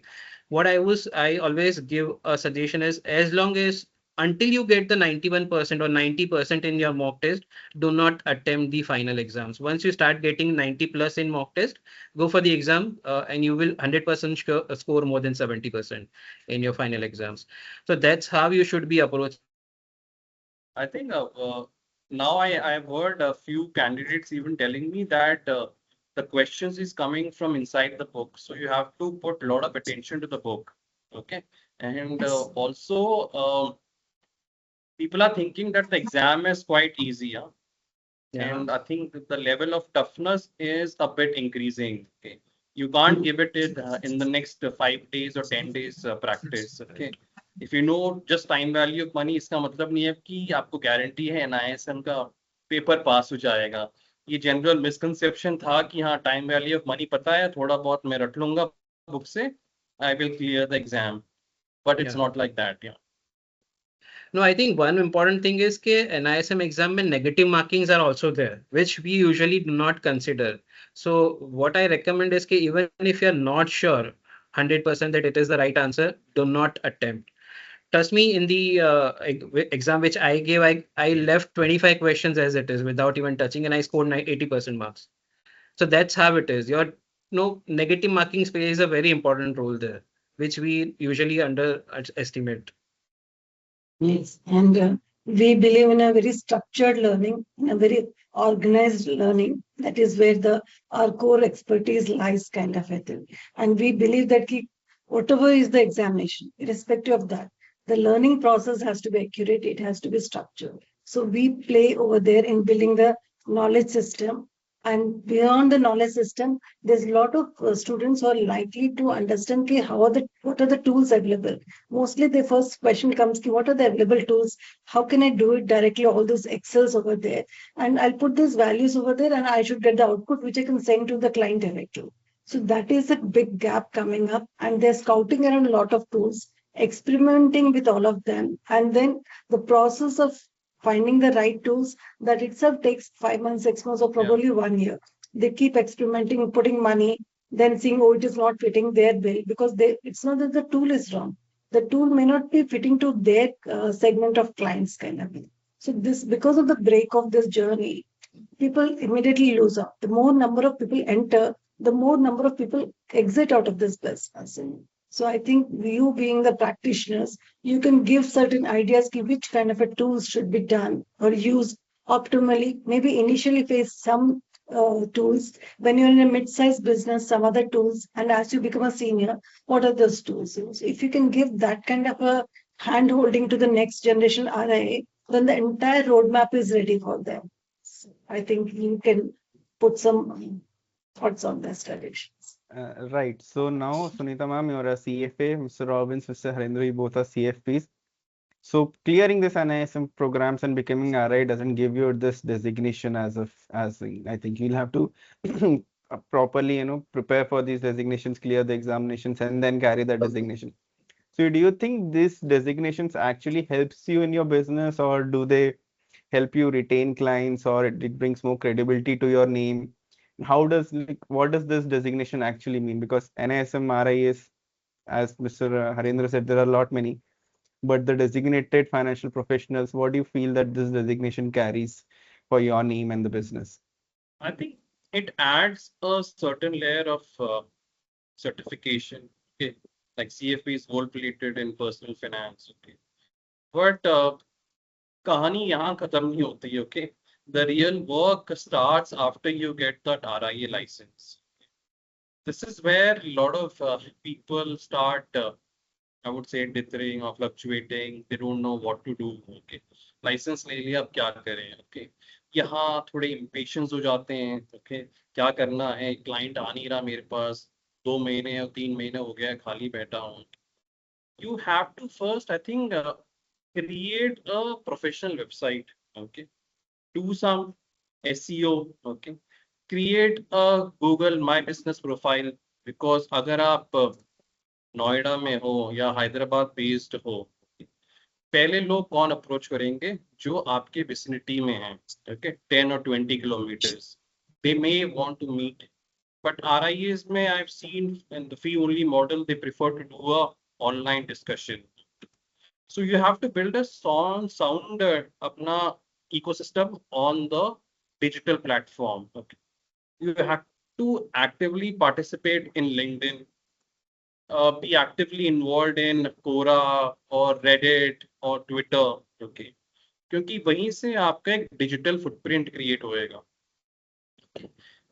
I always give a suggestion is, as long as until you get the 91% or 90% in your mock test, do not attempt the final exams. Once you start getting 90 plus in mock test, go for the exam, and you will 100% score more than 70% in your final exams. So that's how you should be approaching the exams. I think now I've heard a few candidates even telling me that the questions is coming from inside the book. So you have to put a lot of attention to the book. Okay. And Yes. also, people are thinking that the exam is quite easy. Huh? Yeah. And I think that the level of toughness is a bit increasing. Okay. You can't give it in the next 5 days or 10 days practice. Okay. If you know just time value of money, इसका मतलब नहीं है कि आपको guarantee है NISM का paper pass हो जाएगा. ये जनरल मिसकंसेप्शन था कि हाँ टाइम वैल्यू ऑफ मनी पता है, थोड़ा बहुत मैं रट लूंगा बुक से, I will clear the exam, but it's Yeah. Not like that. No, I think one important thing is that NISM exam में negative markings are also there, which we usually do not consider. So what I recommend is that even if you're not sure 100% that it is the right answer, do not attempt. Trust me, in the exam which I gave, I left 25 questions as it is without even touching, and I scored 80% marks. So that's how it is. Your negative markings plays a very important role there, which we usually underestimate. Yes, and we believe in a very structured learning, in a very organized learning. That is where our core expertise lies, kind of a thing. And we believe that whatever is the examination, irrespective of that, the learning process has to be accurate. It has to be structured. So we play over there in building the knowledge system. And beyond the knowledge system, there's a lot of students who are likely to understand what are the tools available. Mostly the first question comes to what are the available tools? How can I do it directly? All those Excels over there. And I'll put these values over there and I should get the output which I can send to the client directly. So that is a big gap coming up. And they're scouting around a lot of tools, experimenting with all of them. And then the process of finding the right tools, that itself takes 5 months, 6 months, or probably 1 year. They keep experimenting, putting money, then seeing, oh, it is not fitting their bill, because it's not that the tool is wrong. The tool may not be fitting to their segment of clients, kind of thing. So because of the break of this journey, people immediately lose out. The more number of people enter, the more number of people exit out of this business. So I think you being the practitioners, you can give certain ideas which kind of a tools should be done or used optimally. Maybe initially face some tools. When you're in a mid-sized business, some other tools. And as you become a senior, what are those tools? So if you can give that kind of a hand holding to the next generation RIA, then the entire roadmap is ready for them. So I think you can put some thoughts on this direction. Right. So now, SunYta ma'am, you're a CFA, Mr. Robbins, Mr. Harendra, you both are CFPs. So clearing this NISM programs and becoming RI doesn't give you this designation I think you'll have to properly, prepare for these designations, clear the examinations, and then carry that designation. So do you think these designations actually helps you in your business, or do they help you retain clients, or it brings more credibility to your name? What does this designation actually mean? Because NISM, RIAs, as Mr. Harendra said, there are a lot many, but the designated financial professionals, what do you feel that this designation carries for your name and the business? I think it adds a certain layer of certification. Okay, like CFP is gold-plated in personal finance. Okay, but कहानी यहाँ खत्म नहीं होती है. Okay, the real work starts after you get that RIA license. This is where a lot of people start, I would say, dithering or fluctuating. They don't know what to do. Okay, license ले लिया, अब क्या करें? Okay, यहाँ थोड़े impatience हो जाते हैं. Okay, क्या करना है? Client आ नहीं रहा मेरे पास. 2 महीने और 3 महीने हो गया खाली बैठा हूँ. You have to first, I think, create a professional website. Okay, do some SEO. Okay, create a Google My Business profile, because अगर आप नोएडा में हो या हैदराबाद बेस्ड हो, पहले लोग कौन अप्रोच करेंगे? जो आपके विसिनिटी में है. Okay, 10 or 20 kilometers. They may want to meet, but RIAs में I've seen in the fee only model, they prefer to do a online discussion. So you have to build a sound अपना ecosystem on the digital platform. Okay, you have to actively participate in LinkedIn, be actively involved in Quora or Reddit or Twitter. Okay, क्योंकि वहीं से आपका एक digital footprint create होएगा.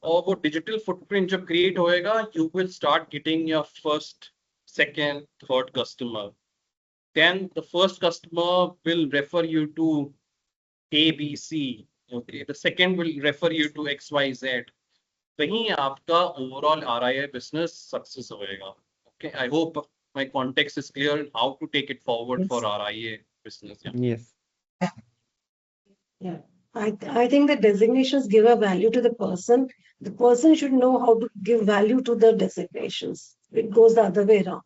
और वो digital footprint जब क्रिएट होएगा, you will start getting your first, second, third customer. Then the first customer will refer you to ABC. Okay, the second will refer you to XYZ. वहीं आपका overall RIA business success होएगा. Okay, I hope my context is clear on how to take it forward for RIA business. Yeah. Yes. Yeah, I think the designations give a value to the person. The person should know how to give value to the designations. It goes the other way around.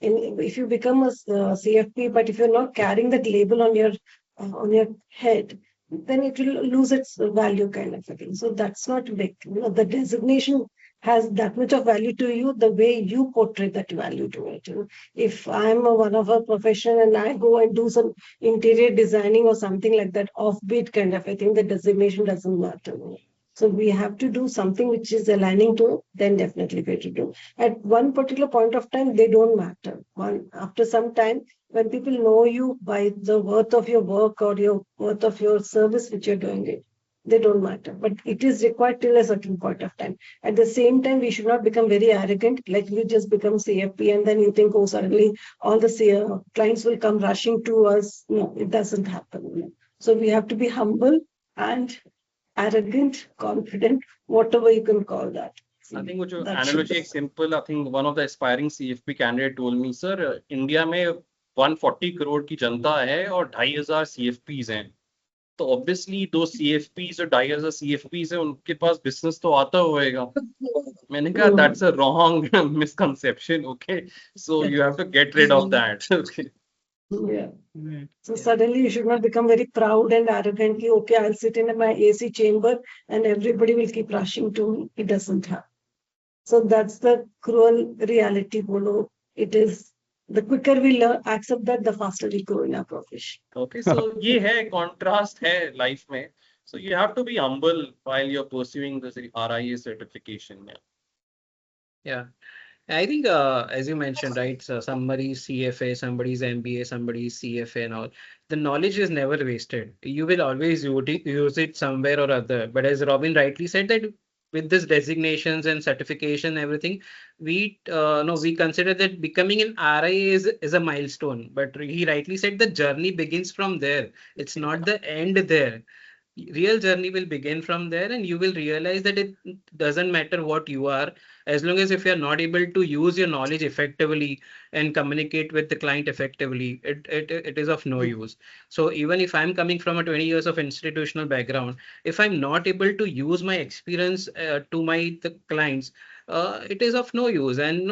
And if you become a CFP, but if you're not carrying that label on your head, then it will lose its value, kind of a thing. So that's not big. You know, the designation has that much of value to you, the way you portray that value to it. You know, if I'm one of a profession and I go and do some interior designing or something like that, offbeat kind of a thing, the designation doesn't matter. So we have to do something which is aligning to it, then definitely we have to do. At one particular point of time, they don't matter. After some time, when people know you by the worth of your work or your worth of your service which you're doing it, they don't matter. But it is required till a certain point of time. At the same time, we should not become very arrogant, like you just become CFP and then you think, oh, suddenly all the clients will come rushing to us. No, it doesn't happen. So we have to be humble and arrogant, confident, whatever you can call that. I think which analogy is simple. I think one of the aspiring CFP candidate told me, sir, India में 140 crore की जनता है और 2,500 CFPs हैं. तो obviously those CFPs और 2,500 CFPs हैं, उनके पास business तो आता होएगा. मैंने कहा that's a wrong misconception. Okay, so you have to get rid of that. Okay. Yeah. So suddenly you should not become very proud and arrogant. Okay, I'll sit in my AC chamber and everybody will keep rushing to me. It doesn't happen. So that's the cruel reality, Bolo. It is the quicker we learn, accept that, the faster we grow in our profession. Okay, so ये है contrast है life में. So you have to be humble while you're pursuing this RIA certification. Yeah. I think, as you mentioned, right, so somebody's CFA, somebody's MBA, somebody's CFA and all, the knowledge is never wasted. You will always use it somewhere or other. But as Robin rightly said, that with this designations and certification and everything, we consider that becoming an RIA is a milestone. But he rightly said the journey begins from there. It's not the end there. Real journey will begin from there, and you will realize that it doesn't matter what you are, as long as if you're not able to use your knowledge effectively and communicate with the client effectively, it is of no use. So even if I'm coming from a 20 years of institutional background, if I'm not able to use my experience to the clients, it is of no use. And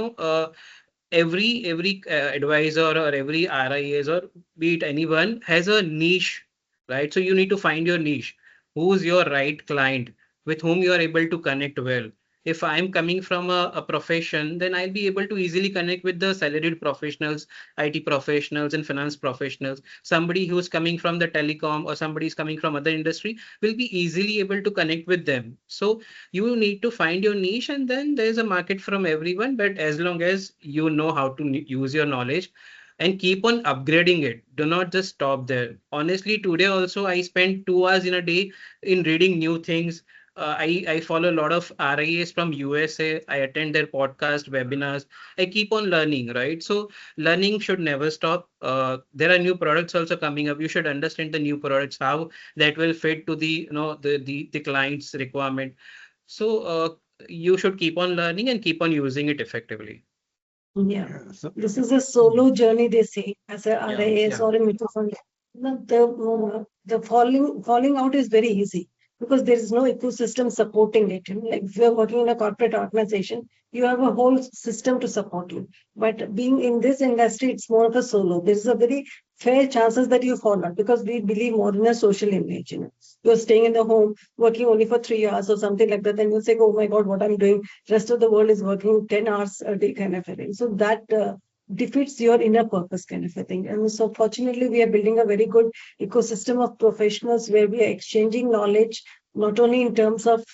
every advisor or every RIAs or be it anyone has a niche, right? So you need to find your niche. Who's your right client? with whom you are able to connect well. If I'm coming from a profession, then I'll be able to easily connect with the salaried professionals, IT professionals, and finance professionals. Somebody who's coming from the telecom or somebody is coming from other industry will be easily able to connect with them. So you need to find your niche, and then there's a market from everyone. But as long as you know how to use your knowledge and keep on upgrading it, do not just stop there. Honestly, today also I spend 2 hours in a day in reading new things. I follow a lot of RIAs from USA. I attend their podcast webinars. I keep on learning, right? So learning should never stop. There are new products also coming up. You should understand the new products, how that will fit to the the client's requirement. So you should keep on learning and keep on using it effectively. Yeah, So, this is a solo journey, they say, as a Yeah. RIAs Yeah. or a mutual fund. No, the falling out is very easy because there is no ecosystem supporting it. Like if you're working in a corporate organization, you have a whole system to support you. But being in this industry, it's more of a solo. There's a very fair chances that you fall out because we believe more in a social image. You're staying in the home, working only for 3 hours or something like that, then you say, oh my God, what I'm doing. Rest of the world is working 10 hours a day kind of a thing. So that defeats your inner purpose kind of a thing. And so fortunately, we are building a very good ecosystem of professionals where we are exchanging knowledge, not only in terms of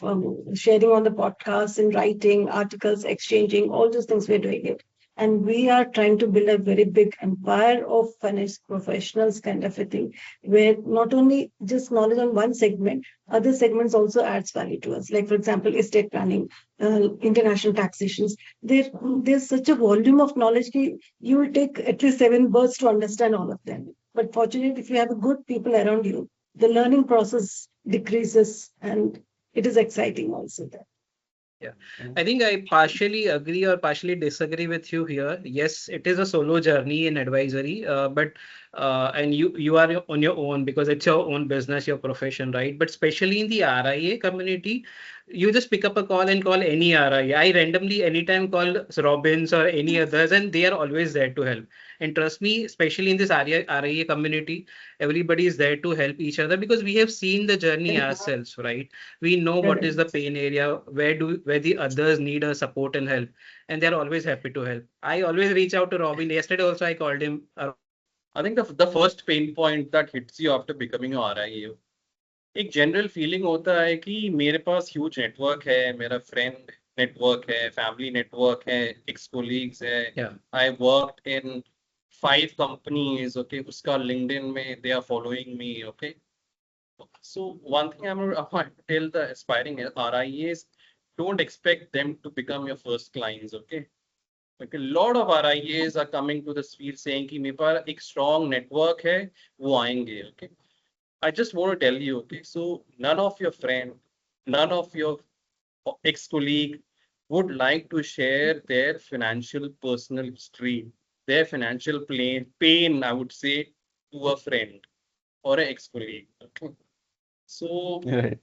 sharing on the podcasts and writing articles, exchanging all those things we're doing it. And we are trying to build a very big empire of finance professionals kind of a thing, where not only just knowledge on one segment, other segments also adds value to us. Like, for example, estate planning, international taxations. There's such a volume of knowledge that you will take at least 7 births to understand all of them. But fortunately, if you have good people around you, the learning process decreases and it is exciting also. Yeah, I think I partially agree or partially disagree with you here. Yes, it is a solo journey in advisory, but and you are on your own because it's your own business, your profession, right? But especially in the RIA community, you just pick up a call and call any RIA. I randomly anytime call Robbins or any others, and they are always there to help. And trust me, especially in this RIA community, everybody is there to help each other because we have seen the journey ourselves, right? We know what is the pain area, where the others need a support and help, and they're always happy to help. I always reach out to Robin. Yesterday also I called him. I think the first pain point that hits you after becoming a RIA, एक general feeling होता है कि मेरे पास huge network है, मेरा friend network है, family network है, x colleagues है, Yeah. I worked in 5 companies, okay, उसका लिंक्डइन में they are following me, okay. So one thing I want to tell the aspiring RIAs, don't expect them to become your first clients, okay. Like a lot of RIAs are coming to this field saying कि मेरे पास एक strong network है, वो आएंगे, okay. I just want to tell you, okay, so none of your friend, none of your ex-colleague would like to share their financial personal history, their financial pain, I would say, to a friend or an ex-colleague. Okay. So, right.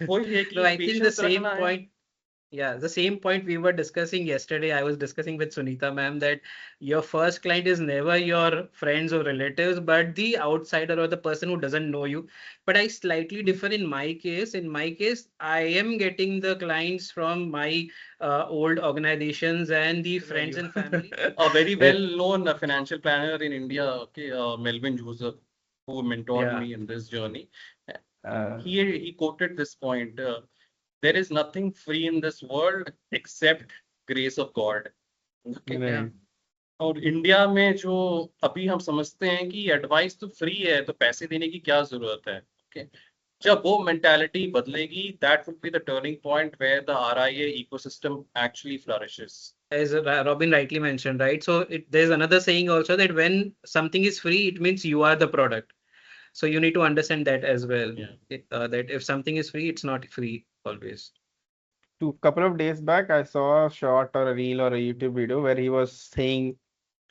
वही है No, कि I think the patience same रखना है. point. Yeah, the same point we were discussing yesterday. I was discussing with SunYta ma'am that your first client is never your friends or relatives, but the outsider or the person who doesn't know you. But I slightly differ in my case. In my case, I am getting the clients from my old organizations and the friends and family. A very well-known financial planner in India, okay, Melvin Joseph, who mentored Yeah. me in this journey. Uh, He quoted this point. There is nothing free in this world except grace of God. Okay. Yeah. right. और India में जो अभी हम समझते हैं कि advice तो free है तो पैसे देने की क्या जरूरत है. Okay. जब वो मेंटालिटी बदलेगी, that would be the turning point where the RIA ecosystem actually flourishes. As Robin rightly mentioned, right? So there's another saying also that when something is free, it means you are the product. So you need to understand that as well. Yeah. That if something is free, it's not free always. Couple of days back, I saw a short or a reel or a YouTube video where he was saying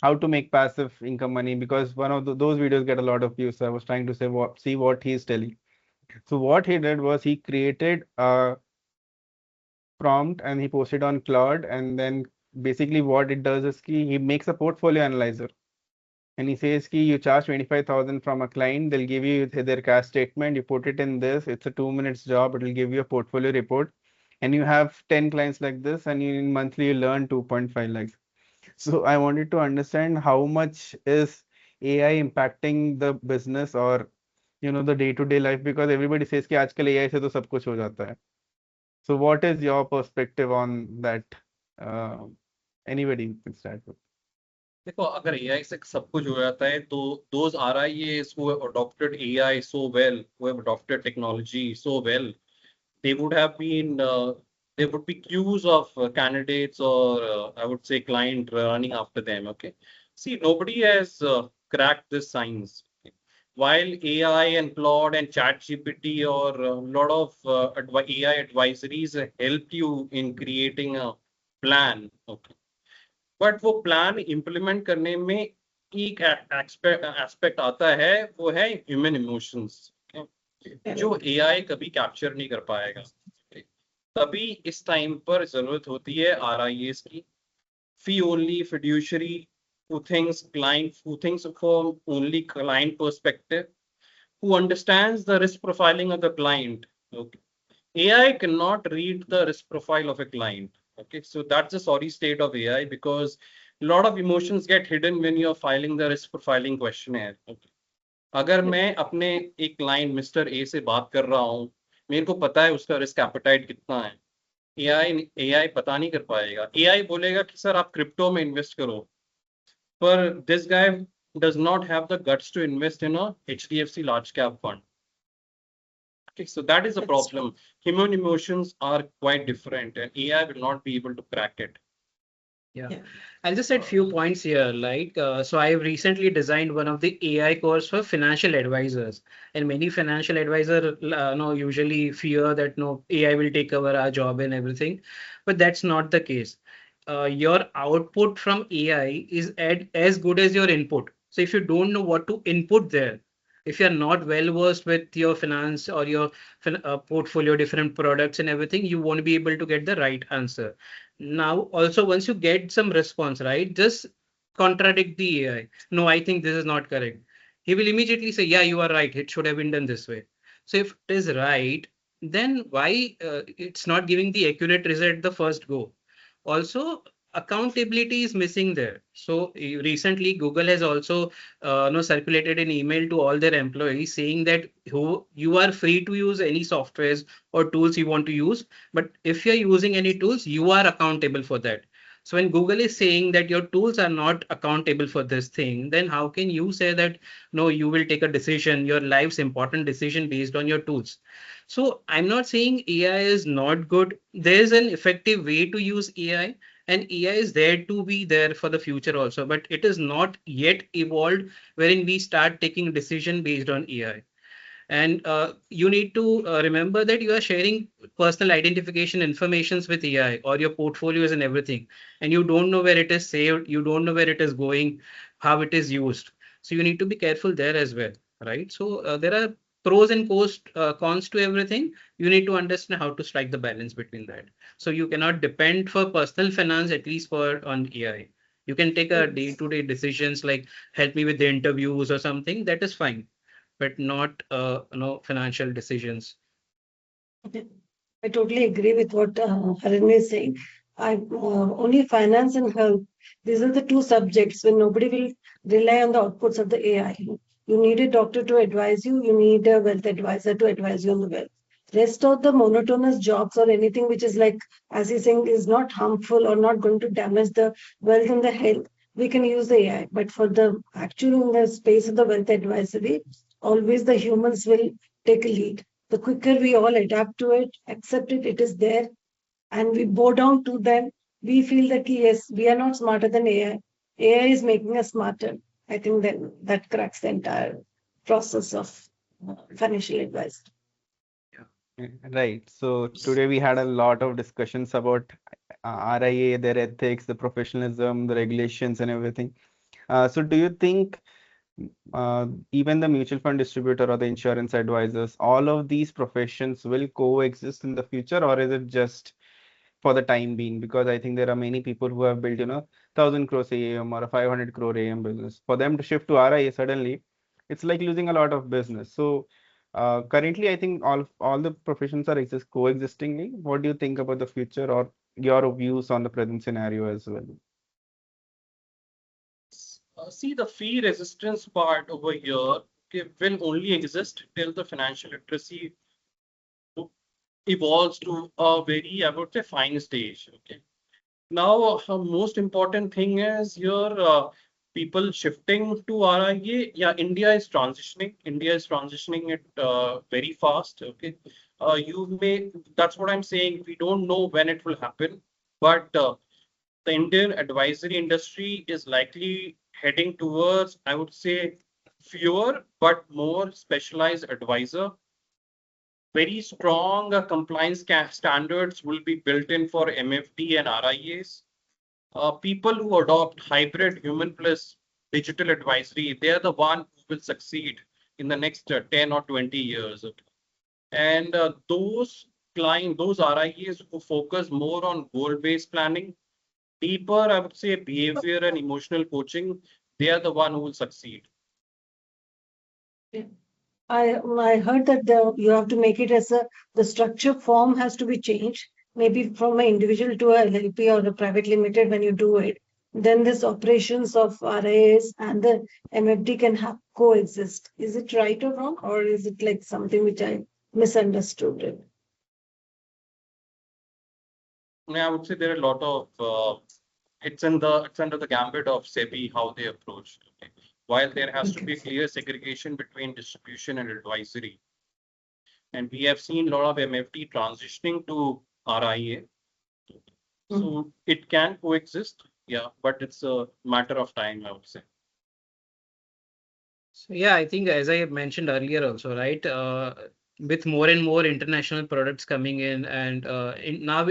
how to make passive income money because one of those videos get a lot of views. So I was trying to say see what he's telling. So what he did was he created a prompt and he posted on Cloud, and then basically what it does is he makes a portfolio analyzer. And he says ki you charge 25,000 from a client, they'll give you their cash statement, you put it in this, it's a 2 minutes job, it will give you a portfolio report, and you have 10 clients like this, and you monthly you learn 2.5 lakhs. So I wanted to understand how much is AI impacting the business or the day-to-day life, because everybody says कि आजकल AI से तो सब कुछ हो जाता है. So what is your perspective on that? Uh, Anybody can start with. देखो, अगर एआई से सब कुछ हो जाता है तो those RIAs who have adopted AI so well, who have adopted technology so well, they would have been there would be queues of candidates or I would say client running after them. Okay, see, nobody has cracked this science. Okay? While AI and Claude and ChatGPT or a lot of AI advisories help you in creating a plan. Okay, but वो plan implement करने में एक aspect आता है, वो है human emotions, जो AI कभी कैप्चर नहीं कर पाएगा. तभी इस टाइम पर जरूरत होती है आरआईएस की, fee only fiduciary who thinks from only client perspective, who understands the risk profiling of the client. Okay. AI cannot read the risk profile of a client. Okay, so that's the sorry state of AI, because a lot of emotions get hidden when you're filing the risk profiling questionnaire. Okay. अगर मैं अपने एक client mister A से बात कर रहा हूँ, मेरे को पता है उसका रिस्क एपेटाइट कितना है, एआई पता नहीं कर पाएगा. एआई बोलेगा कि सर आप क्रिप्टो में इन्वेस्ट करो, पर this guy does not have the guts to invest in a HDFC large cap fund. Okay, so that is a problem. Human emotions are quite different, and AI will not be able to crack it. Yeah. I'll just add few points here. So I have recently designed one of the AI course for financial advisors, and many financial advisors usually fear that AI will take over our job and everything, but that's not the case. Your output from AI is as good as your input. So if you don't know what to input there, if you're not well versed with your finance or your portfolio, different products and everything, you won't be able to get the right answer. Now, also, once you get some response, right, just contradict the AI. No, I think this is not correct. He will immediately say, yeah, you are right. It should have been done this way. So if it is right, then why it's not giving the accurate result the first go? Also, accountability is missing there. So recently, Google has also circulated an email to all their employees saying that you are free to use any softwares or tools you want to use, but if you're using any tools, you are accountable for that. So when Google is saying that your tools are not accountable for this thing, then how can you say that no, you will take a decision, your life's important decision based on your tools? So I'm not saying AI is not good. There's an effective way to use AI, and AI is there to be there for the future also, but it is not yet evolved wherein we start taking decision based on AI. And you need to remember that you are sharing personal identification informations with AI or your portfolios and everything, and you don't know where it is saved, you don't know where it is going, how it is used. So you need to be careful there as well, right? So there are pros and cons to everything. You need to understand how to strike the balance between that. So you cannot depend for personal finance, at least on AI. You can take a day-to-day decisions like help me with the interviews or something. That is fine, but not financial decisions. Okay. I totally agree with what Haran is saying. Only finance and health, these are the two subjects when nobody will rely on the outputs of the AI. You need a doctor to advise you, you need a wealth advisor to advise you on the wealth. Rest of the monotonous jobs or anything which is like, as he's saying, is not harmful or not going to damage the wealth and the health, we can use the AI. But for the actual in the space of the wealth advisory, always the humans will take a lead. The quicker we all adapt to it, accept it, it is there, and we bow down to them, we feel that yes, we are not smarter than AI. AI is making us smarter. I think that cracks the entire process of financial advice. Right. So today we had a lot of discussions about RIA, their ethics, the professionalism, the regulations, and everything. So do you think even the mutual fund distributor or the insurance advisors, all of these professions will coexist in the future, or is it just for the time being, because I think there are many people who have built, 1,000 crores AUM or a 500 crore AUM business. For them to shift to RIA suddenly, it's like losing a lot of business. So currently, I think all the professions are coexistingly. What do you think about the future, or your views on the present scenario as well? See, the fee resistance part over here, okay, will only exist till the financial literacy evolves to a very, I would say, fine stage. Okay. Now, most important thing is your people shifting to RIA. Yeah, India is transitioning. India is transitioning it very fast. Okay, that's what I'm saying. We don't know when it will happen, but the Indian advisory industry is likely heading towards, I would say, fewer but more specialized advisor. Very strong compliance standards will be built in for MFD and RIAs. People who adopt hybrid human plus digital advisory, they are the one who will succeed in the next 10 or 20 years. Okay. And those RIAs who focus more on goal-based planning, deeper, I would say, behavior and emotional coaching, they are the one who will succeed. I heard that you have to make it as the structure form has to be changed, maybe from an individual to a LLP or a private limited when you do it. Then this operations of RIAs and the MFD can coexist. Is it right or wrong, or is it like something which I misunderstood it? I would say there are a lot of it's under the gambit of SEBI how they approach. Okay. While there has to be clear segregation between distribution and advisory, and we have seen a lot of MFD transitioning to RIA, so it can coexist, yeah, but it's a matter of time, I would say. So yeah, I think as I mentioned earlier also, right, with more and more international products coming in, and now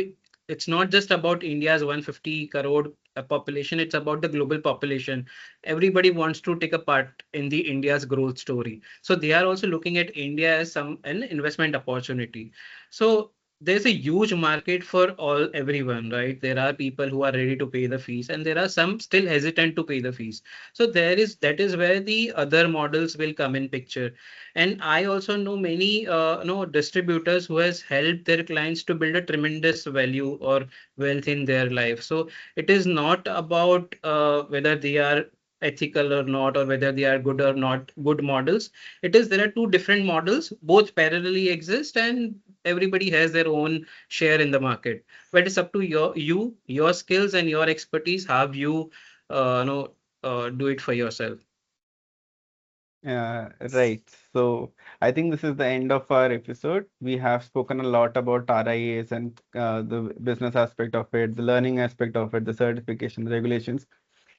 it's not just about India's 150 crore population, it's about the global population. Everybody wants to take a part in the India's growth story. So they are also looking at India as an investment opportunity. So there's a huge market for everyone, right? There are people who are ready to pay the fees, and there are some still hesitant to pay the fees. So that is where the other models will come in picture. And I also know many distributors who has helped their clients to build a tremendous value or wealth in their life. So it is not about whether they are ethical or not, or whether they are good or not good models. It is there are two different models, both parallelly exist, and everybody has their own share in the market. But it's up to your skills and your expertise, how you do it for yourself. Right. So I think this is the end of our episode. We have spoken a lot about RIAs and the business aspect of it, the learning aspect of it, the certification, the regulations.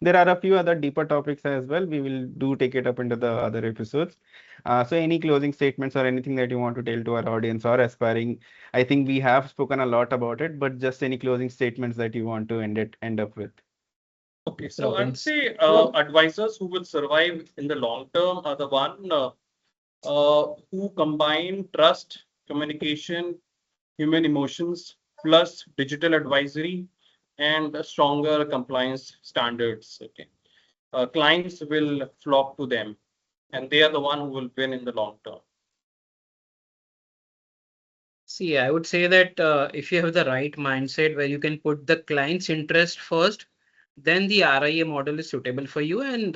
There are a few other deeper topics as well. We will do take it up into the other episodes. So any closing statements or anything that you want to tell to our audience or aspiring? I think we have spoken a lot about it, but just any closing statements that you want to end up with. Okay, so I would Province. say advisors who will survive in the long term are the one who combine trust, communication, human emotions, plus digital advisory and stronger compliance standards. Okay, clients will flock to them, and they are the one who will win in the long term. See, I would say that if you have the right mindset where you can put the client's interest first, then the RIA model is suitable for you, and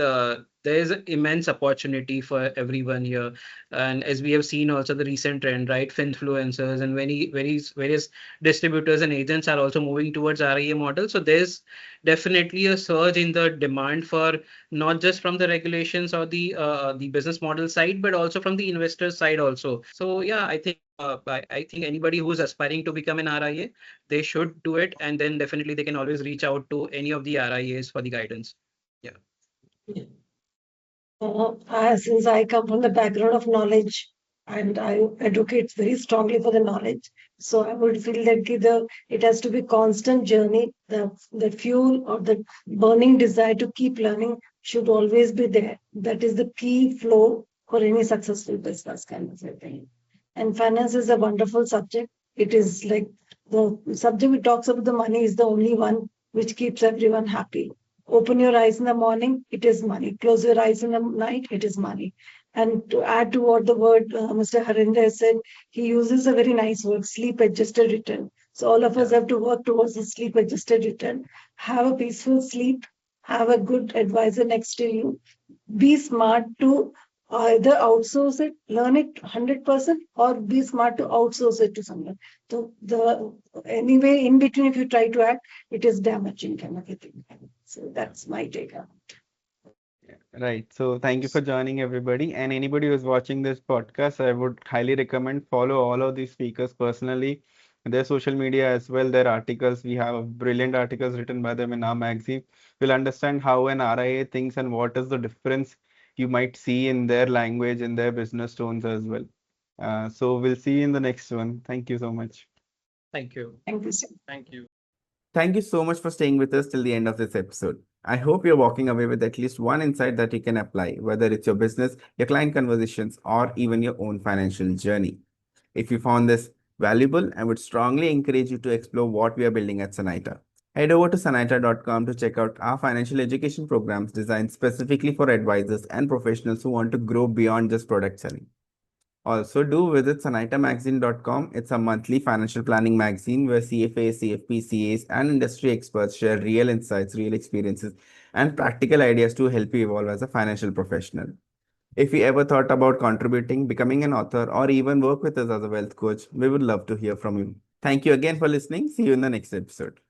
there is an immense opportunity for everyone here. And as we have seen also the recent trend, right, finfluencers and various distributors and agents are also moving towards RIA model. So there's definitely a surge in the demand for not just from the regulations or the business model side, but also from the investor side also. So yeah, I think I think anybody who's aspiring to become an RIA, they should do it, and then definitely they can always reach out to any of the RIAs for the guidance. Yeah. Since I come from the background of knowledge and I advocate very strongly for the knowledge, so I would feel that it has to be constant journey. The fuel or the burning desire to keep learning should always be there. That is the key flow for any successful business kind of a thing. And finance is a wonderful subject. It is like The subject which talks about the money is the only one which keeps everyone happy. Open your eyes in the morning, it is money. Close your eyes in the night, it is money. And to add to what the word Mr. Harinder has said, he uses a very nice word, sleep adjusted return. So all of us have to work towards the sleep adjusted return. Have a peaceful sleep, have a good advisor next to you. Be smart to either outsource it, learn it 100%, or be smart to outsource it to someone. So the anyway in between, if you try to act, it is damaging kind of a thing. So that's my take on it. Right. So thank you for joining everybody. And anybody who's watching this podcast, I would highly recommend follow all of these speakers personally. Their social media as well, their articles. We have brilliant articles written by them in our magazine. We'll understand how an RIA thinks and what is the difference you might see in their language, in their business tones as well. So we'll see you in the next one. Thank you so much. Thank you. Thank you, sir. Thank you. Thank you so much for staying with us till the end of this episode. I hope you're walking away with at least one insight that you can apply, whether it's your business, your client conversations, or even your own financial journey. If you found this valuable, I would strongly encourage you to explore what we are building at SunYta. Head over to sunita.com to check out our financial education programs designed specifically for advisors and professionals who want to grow beyond just product selling. Also, do visit SunYtaMagazine.com. It's a monthly financial planning magazine where CFAs, CFPs, CAs, and industry experts share real insights, real experiences, and practical ideas to help you evolve as a financial professional. If you ever thought about contributing, becoming an author, or even work with us as a wealth coach, we would love to hear from you. Thank you again for listening. See you in the next episode.